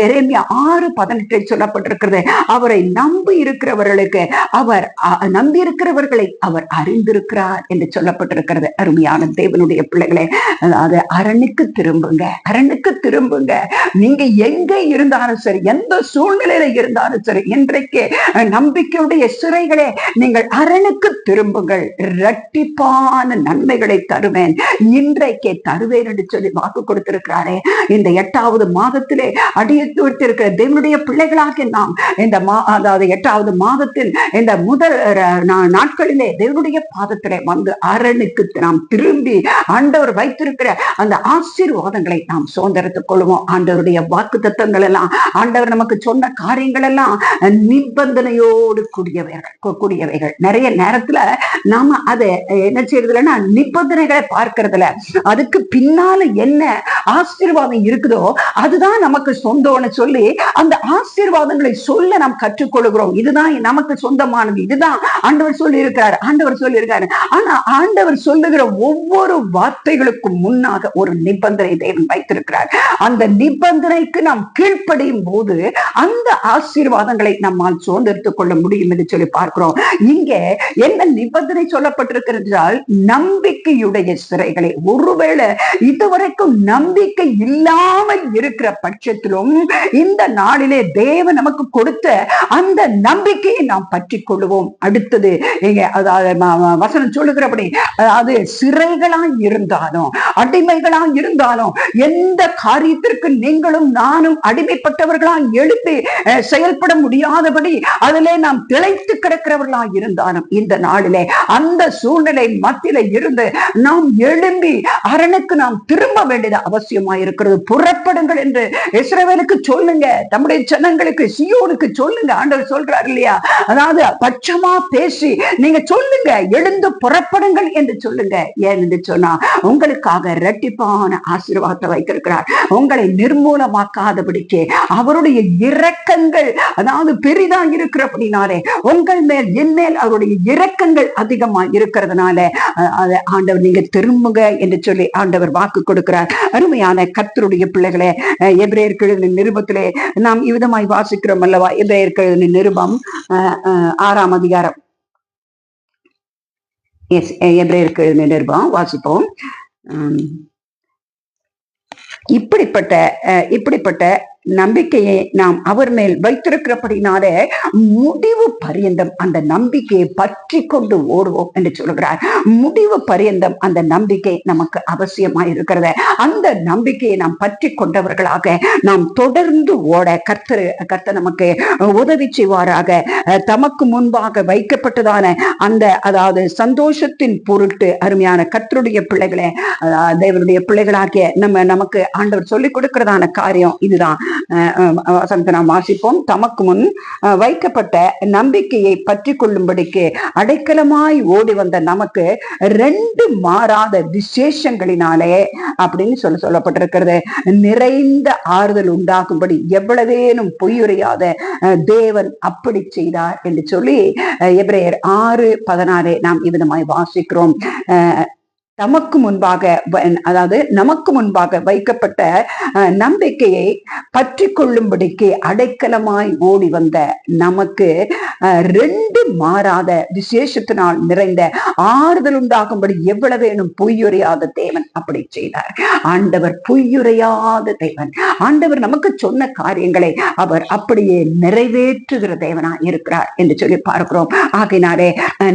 எரேமியா 6:18 சொல்லப்பட்டிருக்கிறது. அவரை நம்பி இருக்கிறவர்களுக்கு அவர் நம்பியிருக்கிறவர்களை அவர் அறிந்திருக்கிறார் என்று சொல்லப்பட்டிருக்கிறது. அருமையான தேவனுடைய பிள்ளைகளே, அதாவது அரணுக்கு திரும்புங்க, அரணுக்கு திரும்புங்க. நீங்க எங்க இருந்தாலும் சரி, எந்த சூழ்நிலையில இருந்தாலும் சரி, இன்றைக்கு நம்பிக்கையுடைய சிறைகளே, நீங்கள் அரணுக்கு திரும்புங்கள். இரட்டிப்பான நன்மைகளை தருவேன், இன்றைக்கே தருவேன் என்று சொல்லி வாக்கு கொடுத்திருக்கிறாரே. இந்த 8வது மாதத்திலே அடியெடுத்து வைத்திருக்கிற தேவனுடைய பிள்ளைகளாக நாம் இந்த அதாவது 8வது மாதத்தில் இந்த முதல் நாட்களிலே தேவனுடைய பாதத்திலே வந்து அரணுக்கு நாம் திரும்பி ஆண்டவர் வைத்திருக்கிற அந்த ஆசீர்வாதங்களை நாம் சுதந்திரத்துக் கொள்வோம். ஆண்டவருடைய வாக்கு தத்தங்கள் எல்லாம், ஆண்டவர் நமக்கு சொன்ன காரியங்கள் எல்லாம் நிபந்தனையோடு கூடியவைகள். நிறைய நேரத்துல நாம அதை என்ன செய்யறதுலன்னா, நிபந்தனைகளை பார்க்கறதுல அதுக்கு பின்னால என்ன ஆசீர்வாதம் இருக்குதோ அதுதான் நமக்கு சொந்தம்னு சொல்லி அந்த ஆசீர்வாதங்களை சொல்ல நாம் கற்றுக்கொள்கிறோம். இதுதான் நமக்கு சொந்தமானது, இதுதான் ஆண்டவர் சொல்லி இருக்கிறார், ஆண்டவர் சொல்லி இருக்காரு. ஆனா ஆண்டவர் சொல்லுகிற ஒவ்வொரு வார்த்தைகளுக்கும் முன்னாக ஒரு நிபந்தனை தேவன் வைத்திருக்கிறார். அந்த நிபந்தனைக்கு நாம் கீழ்ப்படியும் போது அந்த ஆசீர்வாதங்களை நம்மால் சுதந்திரத்துக் கொள்ள முடியும் என்று சொல்லி பார்க்கிறோம். இங்கே என்ன நிபந்தனை சொல்லப்பட்டிருக்கிறது என்றால், நம்பிக்கையுடைய சிறைகளை, ஒருவேளை இதுவரைக்கும் நம்பிக்கை இல்லாமல் இருக்கிற பட்சத்திலும் இந்த நாளிலே தேவன் நமக்கு கொடுத்த அந்த நம்பிக்கையை நாம் பற்றி கொள்வோம். அடுத்தது வசனம் சொல்லுகிறபடி, அதாவது சிறைகளா இருந்தாலும் அடிமைகளா இருந்தாலும், எந்த காரியத்திற்கு நீங்களும் நானும் அடிமைப்பட்டவர்களா எழுப்பி செயல்பட முடியாதபடி அதிலே நாம் திளைத்து கிடக்கிறவர்களா இருந்தாலும், இந்த நாளிலே அந்த சூழ்நிலை மத்தியில இருந்து நாம் எழும்பி அரணுக்கு நாம் திரும்ப வேண்டியது அவசியமா இருக்கிறது. புறப்படுங்கள் என்று இஸ்ரவேலுக்கு சொல்லுங்க, நம்முடைய ஜனங்களுக்கு, சியோனுக்கு சொல்லுங்க. ஆண்டவர் சொல்றார் இல்லையா, அதாவது பட்சமா பேசி நீங்க சொல்லுங்க, எழுந்து புறப்படுங்கள் என்று சொல்லுங்க. ஏன் என்று சொன்னா, உங்களுக்காக இரட்டிப்பான ஆசீர்வாதத்தை வைத்திருக்கிறார். உங்களை நிர்மூலமாக்காதபடிக்கு அவருடைய இரக்கங்கள், அதாவது பெரிதா இருக்கிறபடினாலே, உங்கள் மேல் என் மேல் அவருடைய இரக்கங்கள் அதிகமா இருக்கிறதுனால ஆண்டவர் நீங்க திரும்புங்க என்று சொல்லி ஆண்டவர் வாக்கு கொடுக்கிறார். அருமையான கர்த்தருடைய பிள்ளைகளே, எபிரேயருக்கு எழுதின நிருபத்திலே நாம் இவ்விதமாய் வாசிக்கிறோம் அல்லவா? எபிரேயருக்கு எழுதின நிருபம் 6ஆம் அதிகாரம், எபிரேயருக்கு எழுதின நிருபம் வாசிப்போம். இப்படிப்பட்ட நம்பிக்கையை நாம் அவர் மேல் வைத்திருக்கிறபடினாலே முடிவு பரியந்தம் அந்த நம்பிக்கையை பற்றி கொண்டு ஓடுவோம் என்று சொல்கிறார். முடிவு பரியந்தம் அந்த நம்பிக்கை நமக்கு அவசியமாய் இருக்கிறது. அந்த நம்பிக்கையை நாம் பற்றி கொண்டவர்களாக நாம் தொடர்ந்து ஓட கர்த்தர் நமக்கு உதவி செய்வாராக. தமக்கு முன்பாக வைக்கப்பட்டதான அந்த அதாவது சந்தோஷத்தின் பொருட்டு அருமையான கர்த்தருடைய பிள்ளைகளே, தேவனுடைய பிள்ளைகளாகிய நமக்கு ஆண்டவர் சொல்லிக் கொடுக்கிறதான காரியம் இதுதான். வசனத்தை நாம் வாசிப்போம். தமக்கு முன் வைக்கப்பட்ட நம்பிக்கையை பற்றி கொள்ளும்படிக்கு அடைக்கலமாய் ஓடி வந்த நமக்கு 2 மாறாத விசேஷங்களினாலே அப்படின்னு சொல்லப்பட்டிருக்கிறது. நிறைந்த ஆறுதல் உண்டாகும்படி எவ்வளவேனும் பொய்யுரையாத தேவன் அப்படி செய்தார் என்று சொல்லி எபிரேயர் 6:16 நாம் இவ்விதமாய் வாசிக்கிறோம். நமக்கு முன்பாக வைக்கப்பட்ட நம்பிக்கையை பற்றி கொள்ளும்படிக்கு அடைக்கலமாய் ஓடி வந்த நமக்கு 2 மாறாத விசேஷத்தினால் நிறைந்த ஆறுதல் உண்டாகும்படி எவ்வளவேனும் பொய்யுரையாத தேவன் அப்படி செய்தார். ஆண்டவர் பொய்யுரையாத தேவன். ஆண்டவர் நமக்கு சொன்ன காரியங்களை அவர் அப்படியே நிறைவேற்றுகிற தேவனா இருக்கிறார் என்று சொல்லி பார்க்கிறோம். ஆகையினாலே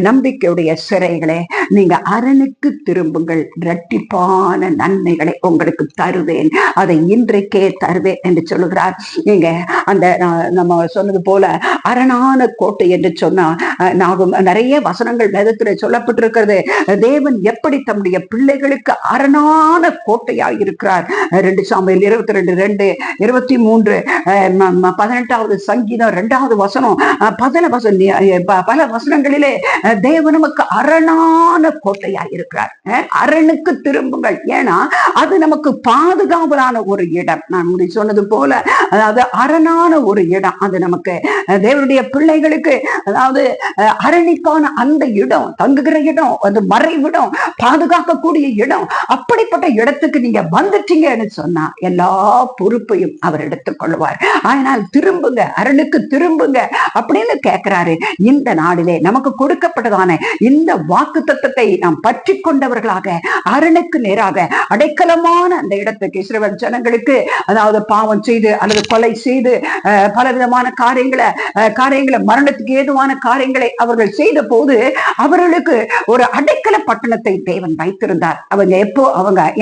நம்பிக்கையுடைய சிறைகளை நீங்க அரணுக்கு திரும்ப இரட்டிப்பான நன்மைகளை உங்களுக்கு தருவேன், அதை இன்றைக்கே தருவேன் என்று சொல்லுகிறார். நீங்க அந்த நம்ம சொன்னது போல அரணான கோட்டை என்று சொன்னா நிறைய வசனங்கள் வேதத்துல சொல்லப்பட்டிருக்கிறது. தேவன் எப்படி தம்முடைய பிள்ளைகளுக்கு அரணான கோட்டையாக இருக்கிறார். 2 சாமுவேல் 22:2, 23, 18வது சங்கீதம் 2வது வசனம், பல வசனங்களிலே தேவன் நமக்கு அரணான கோட்டையாக இருக்கிறார். அரணுக்கு திரும்புங்கள். ஏன்னா அது நமக்கு பாதுகாவலான ஒரு இடம். நான் சொன்னது போல அதாவது அரணான ஒரு இடம். அது நமக்கு தேவனுடைய பிள்ளைகளுக்கு அதாவது அரணிப்பான அந்த இடம், தங்குகிற இடம், அது மறைவிடம், பாதுகாக்கக்கூடிய இடம். அப்படிப்பட்ட இடத்துக்கு நீங்க வந்துட்டீங்கன்னு சொன்னா எல்லா பொறுப்பையும் அவர் எடுத்துக் கொள்வார். ஆனால் திரும்புங்க, அரணுக்கு திரும்புங்க அப்படின்னு கேட்கிறாரு. இந்த நாளிலே நமக்கு கொடுக்கப்பட்டதான இந்த வாக்குத்தத்தத்தை நாம் பற்றி கொண்டவர்களாக அரணுக்கு நேராக அடைக்கலமான அந்த இடத்துக்கு இஸ்ரவேல் ஜனங்களுக்கு அதாவது பாவம் செய்து அல்லது கொலை செய்து பலவிதமான காரியங்களை மரணத்துக்கு ஏதுவான காரியங்களை அவர்கள் செய்த போது அவர்களுக்கு ஒரு அடைக்கல பட்டணத்தை தேவன் வைத்திருந்தார்.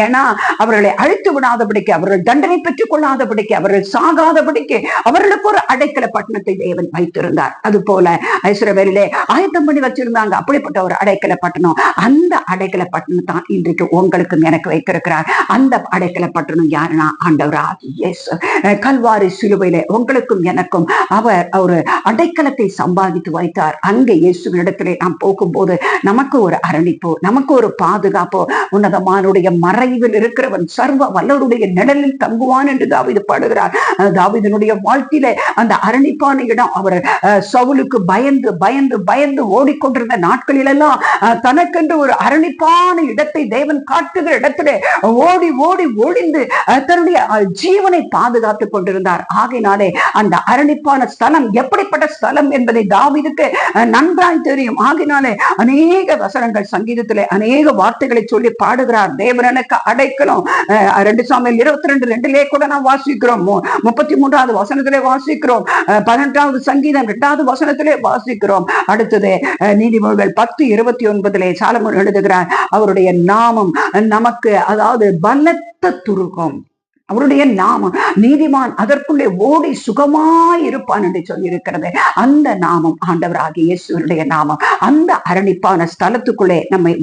ஏன்னா அவர்களை அழித்து விடாதபடிக்கு, அவர்கள் தண்டனை பெற்றுக் கொள்ளாதபடிக்கு, அவர்கள் சாகாதபடிக்கு அவர்களுக்கு ஒரு அடைக்கல பட்டணத்தை தேவன் வைத்திருந்தார். அது போல இஸ்ரவேலிலே ஆயத்தம் பண்ணி வச்சிருந்தாங்க அப்படிப்பட்ட ஒரு அடைக்கல பட்டணம். அந்த அடைக்கல பட்டணம் தான் இன்றைக்கு உங்களுக்கும் எனக்கு வைத்திருக்கிறார். அந்த அடைக்கல பட்டணம் யாருன்னா ஆண்டவராகிய இயேசு. கல்வாரி சிலுவையிலே உங்களுக்கும் எனக்கும் அவர் ஒரு அடைக்கலத்தை சம்பாதித்து வைத்தார். அங்கே இயேசுவினிடத்திலே நாம் போகும்போது நமக்கு ஒரு அரணிப்போ, நமக்கு ஒரு பாதுகாப்போ. உன்னதமானுடைய மறைவில் இருக்கிறவன் சர்வ வல்லவருடைய நிழலில் தங்குவான் என்று தாவீது பாடுகிறார். தாவீதினுடைய வாழ்க்கையிலே அந்த அரணிப்பான இடம். அவர் சவுலுக்கு பயந்து பயந்து பயந்து ஓடிக்கொண்டிருந்த நாட்களிலெல்லாம் தனக்கென்று ஒரு அரணிப்பான இடத்தை தேவன் காட்டுகிற இடத்திலே ஓடி ஓடி ஒளிந்து தன்னுடைய ஜீவனை பாதுகாத்துக் கொண்டிருந்தார். ஆகையினாலே அந்த அரணிப்பான ஸ்தலம் எப்படிப்பட்ட ஸ்தலம் என்பதை தாவீதுக்கு நன்றாய் தெரியும். ஆகையினாலே அநேக வசனங்கள் சங்கீதத்திலே அநேக வார்த்தைகளை சொல்லி பாடுகிறார். தேவன் எனக்கு அடைக்கலம். 2 சாமுவேல் 22:2 கூட நாம் வாசிக்கிறோம். 33வது வசனத்திலே வாசிக்கிறோம். 18வது சங்கீதம் 2வது வசனத்திலே வாசிக்கிறோம். அடுத்தது நீதிமொழிகள் 10:29 சாலமோன் எழுதுகிறார், அவருடைய நாமம் நமக்கு அதாவது பலத்த துருகம். அவருடைய நாமம் நீதிமான் அதற்குள்ளே ஓடி சுகமாய் இருப்பான் என்று சொல்லி இருக்கிறது. அந்த நாமம் ஆண்டவராகிய இயேசுவினுடைய நாமம். அந்த அரணிப்பான ஸ்தலத்துக்குள்ளே நம்மை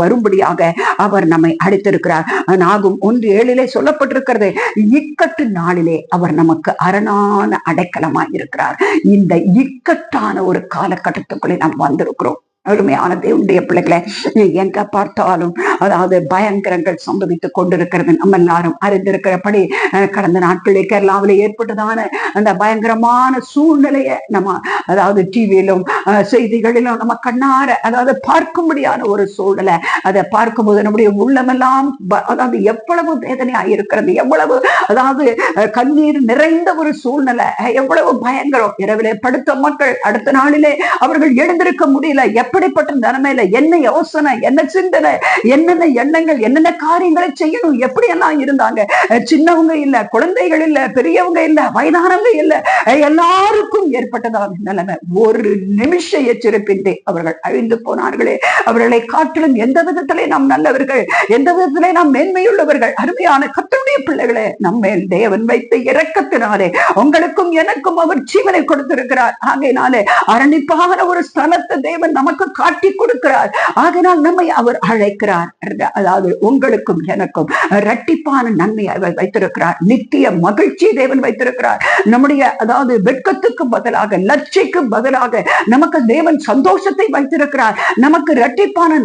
வரும்படியாக அவர் நம்மை அழைத்திருக்கிறார். நாகும் 1:7 சொல்லப்பட்டிருக்கிறது, இக்கட்டு நாளிலே அவர் நமக்கு அரணான அடைக்கலமாய் இருக்கிறார். இந்த இக்கட்டான ஒரு காலகட்டத்துக்குள்ளே நாம் வந்திருக்கிறோம். அருமையான தேவனுடைய பிள்ளைகளை, எங்க பார்த்தாலும் அதாவது பயங்கரங்கள் சம்பவித்துக் கொண்டிருக்கிறது. நம்ம எல்லாரும் அறிந்திருக்கிறபடி கடந்த நாட்களிலே கேரளாவிலே ஏற்பட்டதான அந்த பயங்கரமான சூழ்நிலையை நம்ம அதாவது டிவியிலும் செய்திகளிலும் நம்ம கண்ணார அதாவது பார்க்கும்படியான ஒரு சூழ்நிலை. அதை பார்க்கும்போது நம்முடைய உள்ளமெல்லாம் அதாவது எவ்வளவு வேதனையாக இருக்கிறது, எவ்வளவு அதாவது கண்ணீர் நிறைந்த ஒரு சூழ்நிலை, எவ்வளவு பயங்கரம். இரவிலே படுத்த மக்கள் அடுத்த நாளிலே அவர்கள் எழுந்திருக்க முடியல. எப்படி எப்படிப்பட்ட நிலைமையில என்ன யோசனை, என்ன சிந்தனை, என்னென்ன எண்ணங்கள், என்னென்ன காரியங்களை செய்யணும், எப்படி எல்லாம் இருந்தாங்க. சின்னவங்க இல்ல, குழந்தைகள் இல்ல, பெரியவங்க இல்ல, வயதானவங்க இல்ல, எல்லாருக்கும் ஏற்பட்டதான நிலைமை. ஒரு நிமிஷ எச்சரிப்பின்றி அவர்கள் அழிந்து போனார்களே. அவர்களை காட்டிலும் எந்த விதத்திலே நாம் நல்லவர்கள், எந்த விதத்திலே நாம் மேன்மையுள்ளவர்கள். அருமையான கர்த்தருடைய பிள்ளைகளே, நம்மேல் தேவன் வைத்த இரக்கத்தினாலே உங்களுக்கும் எனக்கும் அவர் ஜீவனை கொடுத்திருக்கிறார். ஆகையினாலே அரணிப்பான ஒரு ஸ்தலத்தை தேவன் நமக்கு காட்டி கொடுக்கிறார். ஆகையினால் நம்மை அவர் அழைக்கிறார். அதாவது உங்களுக்கும் எனக்கும் இரட்டிப்பான நன்மையை அவர் வைத்திருக்கிறார். நித்திய மகிழ்ச்சி தேவன் வைத்திருக்கிறார். நம்முடைய அதாவது வெட்கத்துக்கு பதிலாக, லட்சிக்கு பதிலாக நமக்கு தேவன் சந்தோஷத்தை வைத்திருக்கிறார். நமக்கு இரட்டிப்பான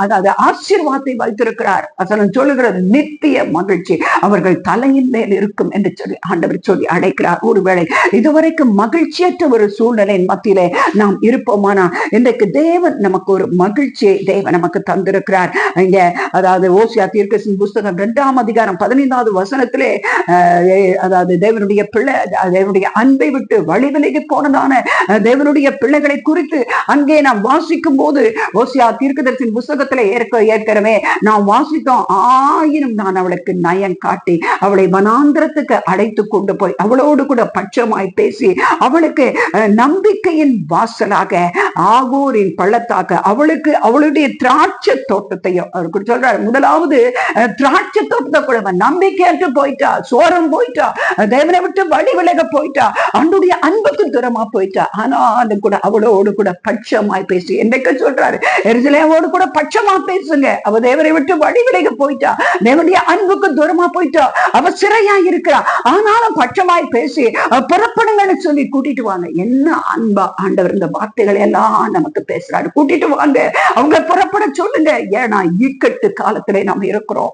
அதாவது ஆசீர்வாதத்தை வைத்திருக்கிறார். வசனம் சொல்லுகிறது நித்திய மகிழ்ச்சி அவர்கள் தலையின் மேல் இருக்கும் என்று சொல்லி ஆண்டவர் சொல்லி அழைக்கிறார். ஒருவேளை இதுவரைக்கும் மகிழ்ச்சியற்ற ஒரு சூழ்நிலையின் மத்தியிலே நாம் இருப்போமானா, இன்றைக்கு தேவன் நமக்கு ஒரு மகிழ்ச்சியை தேவன் நமக்கு தந்திருக்கிறார். இங்க அதாவது ஓசியா தீர்க்கதரிசி புஸ்தகம் 2ஆம் அதிகாரம் 15வது வசனத்திலே அதாவது தேவனுடைய பிள்ளை, தேவனுடைய அன்பை விட்டு வழி விலகி போனதான தேவனுடைய பிள்ளைகளை குறித்து அங்கே நாம் வாசிக்கும் போது, ஓசியா தீர்க்கதரிசி புஸ்தகத்திலே ஏற்கனவே நாம் வாசித்தோம். ஆயினும் நான் அவளுக்கு நயம் காட்டி அவளை வனாந்திரத்துக்கு அழைத்து கொண்டு போய் அவளோடு கூட பட்சமாய் பேசி அவளுக்கு நம்பிக்கையின் வாசலாக ஆகோரின் பள்ளத்தாக்க அவளுக்கு அவளுடைய திராட்சை தோட்டத்தையும் அவருக்கு சொல்றாரு. முதலாவது திராட்சை தோட்டத்தை கூட நம்பிக்கையற்று போயிட்டா, சோரம் போயிட்டா, தேவனை விட்டு வழி விலக போயிட்டா, அவனுடைய அன்புக்கு தூரமா போயிட்டா. ஆனாலும் கூட அவளோடு கூட பட்சமாய் பேசி என்றைக்கு சொல்றாரு, எருசலேமோடு கூட பட்சமா பேசுங்க. அவ தேவனை விட்டு வழி விலக போயிட்டா, தேவனுடைய அன்புக்கு தூரமா போயிட்டா, அவ சிறையா இருக்கிறா. ஆனாலும் பட்சமாய் பேசி புறப்படுங்கன்னு சொல்லி கூட்டிட்டு வாங்க. என்ன அன்பா ஆண்டவர் இந்த வார்த்தைகளை எல்லாம் நமக்கு பேசுறாரு. கூட்டிட்டு வாங்க, அவங்க புறப்பட சொல்லுங்க. ஏன்னா இக்கட்டு காலத்திலே நாம் இருக்கிறோம்.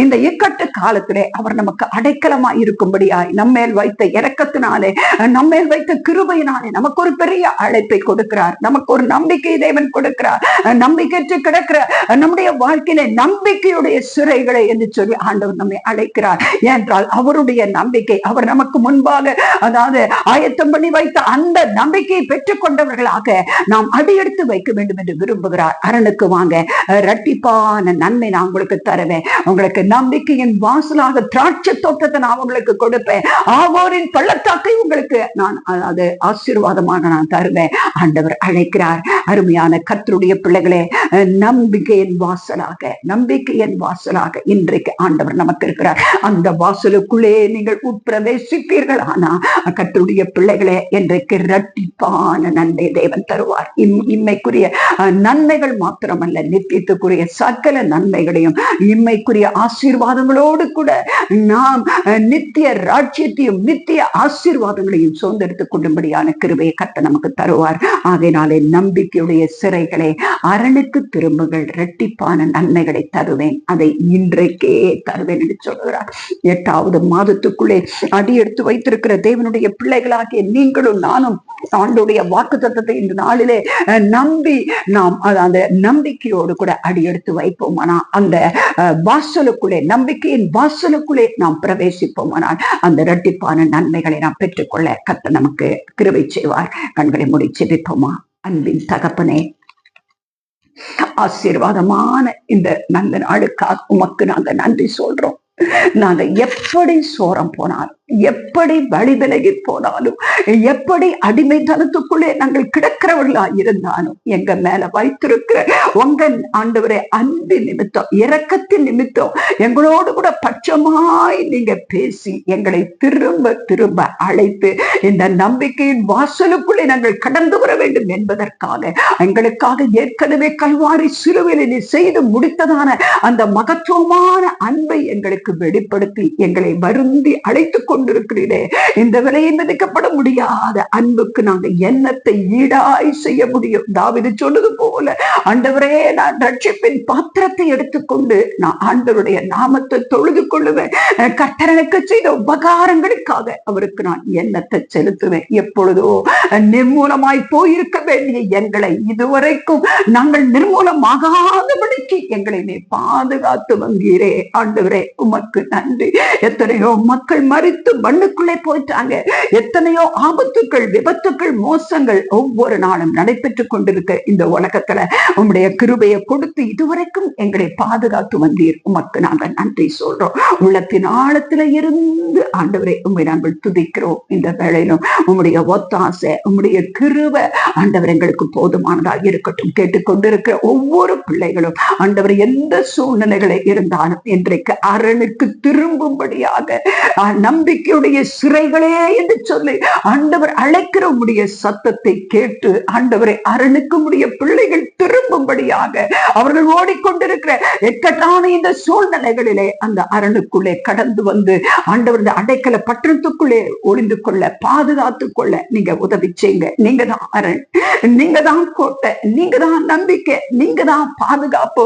இந்த இக்கட்டு காலத்திலே அவர் நமக்கு அடைக்கலமா இருக்கும்படியாய் நம்மேல் வைத்த இரக்கத்தினாலே, நம்மேல் வைத்த கிருபையினாலே நமக்கு ஒரு பெரிய அழைப்பை கொடுக்கிறார். நமக்கு ஒரு நம்பிக்கை தேவன் கொடுக்கிறார். நம்பிக்கையற்று கிடக்கிற நம்முடைய வாழ்க்கையில நம்பிக்கையுடைய சிறைகளை என்று சொல்லி ஆண்டவர் நம்மை அழைக்கிறார். ஏனென்றால் அவருடைய நம்பிக்கை, அவர் நமக்கு முன்பாக அதாவது ஆயத்தம் பண்ணி வைத்த அந்த நம்பிக்கையை பெற்றுக் கொண்டவர்களாக நாம் அடியெடுத்து வைக்க வேண்டும் என்று விரும்புகிறார். அரணுக்கு வாங்க, இரட்டிப்பான நன்மை நான் உங்களுக்கு தருவேன். உங்களுக்கு நம்பிக்கையின் வாசலாக திராட்சை தோட்டத்தை நான் உங்களுக்கு கொடுப்பேன். ஆவோரின் பள்ளத்தாக்கை உங்களுக்கு நான் அதாவது ஆசீர்வாதமாக நான் தருவேன். ஆண்டவர் அழைக்கிறார். அருமையான கர்த்தருடைய பிள்ளைகளே, நம்பிக்கையின் வாசலாக, நம்பிக்கையின் வாசலாக இன்றைக்கு ஆண்டவர் நமக்கு இருக்கிறார். அந்த வாசலுக்குள்ளே நீங்கள் உட்பிரவேசிப்பீர்கள். ஆனா கர்த்தருடைய பிள்ளைகளே, இன்றைக்கு இரட்டிப்பான நன்மை தேவன் தருவார். இம்மைக்குரிய நன்மைகள் மாத்திரமல்ல, நித்தியத்துக்குரிய சகல நன்மைகளையும் இம்மைக்குரிய ஆசீர்வாதங்களோடு கூட நாம் நித்திய ராஜ்யத்தையும் நித்திய ஆசீர்வாதங்களையும் சுதந்திரத்துக் கொள்ளும்படியான கிருபையை கர்த்தர் நமக்கு தருவார். ஆகையினாலே நம்பிக்கையுடைய சிறைகளை அரணுக்கு திரும்புகள், இரட்டிப்பான நன்மைகளை தருவேன், அதை இன்றைக்கே தருவேன் என்று சொல்கிறார். 8வது மாதத்துக்குள்ளே அடியெடுத்து வைத்திருக்கிற தேவனுடைய பிள்ளைகளாகிய நீங்களும் நானும் ஆண்டுடைய வாக்குத்தத்தத்தை இந்த நாளிலே நம்பி நாம் அந்த நம்பிக்கையோடு கூட அடியெடுத்து வைப்போமானால், அந்த வாசலுக்குள்ளே, நம்பிக்கையின் வாசலுக்குள்ளே நாம் பிரவேசிப்போமானால் அந்த இரட்டிப்பான நன்மைகளை நாம் பெற்றுக்கொள்ள கர்த்தர் நமக்கு கிருபை செய்வார். கண்களை மூடி ஜெபிப்போமா. அன்பின் தகப்பனே, ஆசீர்வாதமான இந்த நல்ல நாளுக்காக உமக்கு நாங்க நன்றி சொல்றோம். நாங்க எப்படி சோரம் போனாலும், எப்படி வழி விலகி போனாலும், எப்படி அடிமைத்தனத்துக்குள்ளே நாங்கள் கிடக்கிறவர்களா இருந்தாலும், எங்க மேல வைத்திருக்கிற உங்க ஆண்டவரே அன்பு நிமித்தம், இரக்கத்தின் நிமித்தம் எங்களோடு கூட பட்சமாய் நீங்க பேசி எங்களை திரும்ப திரும்ப அழைத்து இந்த நம்பிக்கையின் வாசலுக்குள்ளே நாங்கள் கடந்து வர வேண்டும் என்பதற்காக, எங்களுக்காக ஏற்கனவே கல்வாரி சிலுவையில் நீ செய்து முடித்ததான அந்த மகத்துவமான அன்பை எங்களுக்கு வெளிப்படுத்தி எங்களை வருந்தி அழைத்துக் கொண்டிருக்கிறீரே. இந்த விலையை மதிக்கப்பட முடியாத அன்புக்கு நாங்கள் என்னத்தை ஈடாய் செய்ய முடியும்? தாவீது சொன்னது போல, ஆண்டவரே, நான் ரட்சிப்பின் பாத்திரத்தை எடுத்துக்கொண்டு நான் ஆண்டவருடைய நாமத்தை தொழுது கொள்ளுவேன். கர்த்தருக்கு செய்த உபகாரங்களுக்காக அவருக்கு நான் எண்ணத்தை செலுத்துவேன். எப்பொழுதோ நிர்மூலமாய் போயிருக்க வேண்டிய எங்களை இதுவரைக்கும் நாங்கள் நிர்மூலமாகாதபடிக்கு எங்களை நீ பாதுகாத்து வந்தீரே. ஆண்டவரே, உமக்கு நன்றி. எத்தனையோ மக்கள் மரித்து விட்டு மண்ணுக்குள்ளே போயிட்டாங்க. எத்தனையோ ஆபத்துக்கள், விபத்துக்கள், மோசங்கள் ஒவ்வொரு நாளும் நடைபெற்றுக் கொண்டிருக்க இந்த உலகத்துல உம்முடைய கிருபையை கொடுத்து இதுவரைக்கும் எங்களை பாதுகாத்து வந்தீர். உமக்கு நாங்கள் நன்றி சொல்றோம். உள்ளத்தின் ஆழத்துல இருந்து ஆண்டவரை உண்மை நாங்கள் துதிக்கிறோம். இந்த வேளையிலும் உம்முடைய ஒத்தாசை, உம்முடைய கிருபை ஆண்டவர் எங்களுக்கு போதுமானதாக இருக்கட்டும். கேட்டுக்கொண்டிருக்கிற ஒவ்வொரு பிள்ளைகளும் ஆண்டவர் எந்த சூழ்நிலைகளை இருந்தாலும் இன்றைக்கு அரணுக்கு திரும்பும்படியாக நம்பிக்கையுடைய சிறைகளே என்று சொல்லி ஆண்டவர் அழைக்கிற உடைய சத்தத்தை கேட்டு ஆண்டவரை அரணுக்கு உடைய பிள்ளைகள் திரும்பும்படியாக அவர்கள் ஓடிக்கொண்டிருக்கிற எக்கட்டான இந்த சூழ்நிலைகளிலே அந்த அரணுக்குள்ளே கடந்து வந்து ஆண்டவருடைய அடைக்கல பட்டணத்துக்குள்ளே ஒளிந்து கொள்ள, பாதுகாத்து கொள்ள நீங்க உதவி செய்யுங்க. நீங்க தான் அரண், நீங்க தான் கோட்டை, நீங்க தான் நம்பிக்கை, நீங்க தான் பாதுகாப்பு,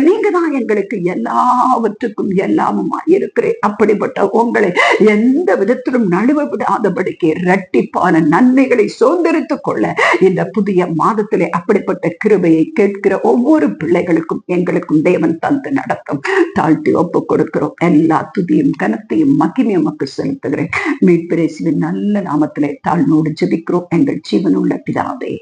நீங்க தான் எங்களுக்கு எல்லாவற்றுக்கும் எல்லாமுமா இருக்கிறேன். அப்படிப்பட்ட உங்களை எந்த விதத்திலும் நழுவ விடாதபடிக்கு இரட்டிப்பான நன்மைகளை சுதந்திரித்துக் கொள்ள இந்த புதிய மாதத்திலே அப்படிப்பட்ட கிருபையை கேட்கிற ஒவ்வொரு பிள்ளைகளுக்கும் எங்களுக்கும் தேவன் தந்து நடத்தும். தாழ்த்தி ஒப்பு கொடுக்கிறோம். எல்லா துதியும் கனத்தையும் மகிமையும் மக்கள் செலுத்துகிறேன். மீட்பிரேசுவின் நல்ல நாமத்திலே தாழ்நோடு ஜெபிக்கிறோம் எங்கள் ஜீவனுள்ள பிதாவே.